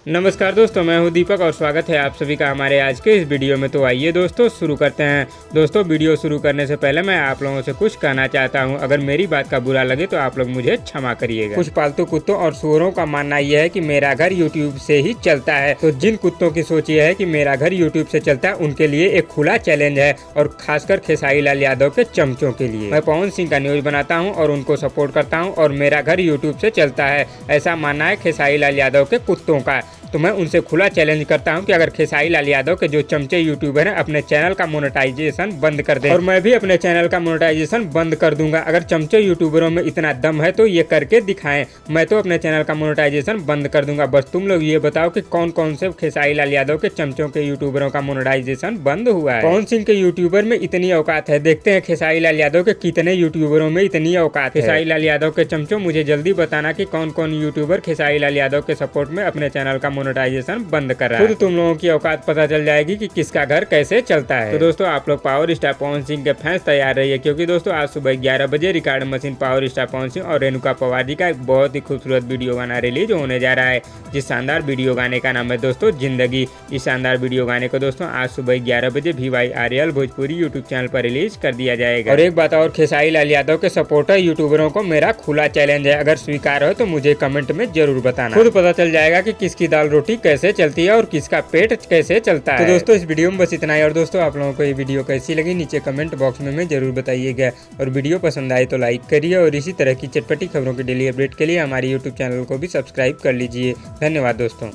नमस्कार दोस्तों, मैं हूं दीपक और स्वागत है आप सभी का हमारे आज के इस वीडियो में। तो आइए दोस्तों शुरू करते हैं। दोस्तों वीडियो शुरू करने से पहले मैं आप लोगों से कुछ कहना चाहता हूं। अगर मेरी बात का बुरा लगे तो आप लोग मुझे क्षमा करिएगा। कुछ पालतू कुत्तों और सूअरों का मानना यह है कि मेरा घर यूट्यूब से ही चलता है। तो जिन कुत्तों की सोच यह है कि मेरा घर यूट्यूब से चलता है, उनके लिए एक खुला चैलेंज है, और खासकर खेसारी लाल यादव के चमचों के लिए। मैं पवन सिंह का न्यूज बनाता हूँ और उनको सपोर्ट करता हूँ, और मेरा घर यूट्यूब से चलता है, ऐसा मानना है खेसारी लाल यादव के कुत्तों का। तो मैं उनसे खुला चैलेंज करता हूं कि अगर खेसारी लाल यादव के जो चमचे यूट्यूबर हैं अपने चैनल का मोनेटाइजेशन बंद कर दें, और मैं भी अपने चैनल का मोनेटाइजेशन बंद कर दूंगा। अगर चमचे यूट्यूबरों में इतना दम है तो ये करके दिखाएं। मैं तो अपने चैनल का मोनेटाइजेशन बंद कर दूंगा। बस तुम लोग ये बताओ कि कौन कौन से खेसारी लाल यादव के चमचों के यूट्यूबरों का मोनेटाइजेशन बंद हुआ है। पवन सिंह के यूट्यूबर में इतनी औकात है, देखते हैं खेसारी लाल यादव के कितने यूट्यूबरों में इतनी औकात है। खेसारी लाल यादव के चमचों, मुझे जल्दी बताना कि कौन कौन यूट्यूबर खेसारी लाल यादव के सपोर्ट में अपने चैनल का मोनेटाइजेशन बंद कर रहा है। खुद तुम लोगों की औकात पता चल जाएगी कि किसका घर कैसे चलता है। तो दोस्तों आप लोग पावर स्टार पवन सिंह के फैंस तैयार रहिए, क्योंकि दोस्तों आज सुबह 11 बजे record machine power star Pawan Singh और रेणुका पवार जी का एक बहुत ही खूबसूरत वीडियो गाना रिलीज होने जा रहा है। जिस शानदार वीडियो गाने का नाम है दोस्तों जिंदगी। इस शानदार वीडियो गाने को दोस्तों आज सुबह 11 बजे VYRL भोजपुरी यूट्यूब चैनल पर रिलीज कर दिया जाएगा। और एक बात और, खेसारी लाल यादव के सपोर्टर यूट्यूबरों को मेरा खुला चैलेंज है, अगर स्वीकार हो तो मुझे कमेंट में जरूर बताना। खुद पता चल जाएगा कि किसकी दाल रोटी कैसे चलती है और किसका पेट कैसे चलता है। तो दोस्तों इस वीडियो में बस इतना ही, और दोस्तों आप लोगों को ये वीडियो कैसी लगी नीचे कमेंट बॉक्स में जरूर बताइएगा। और वीडियो पसंद आए तो लाइक करिए, और इसी तरह की चटपटी खबरों की डेली अपडेट के लिए हमारे यूट्यूब चैनल को भी सब्सक्राइब कर लीजिए। धन्यवाद दोस्तों।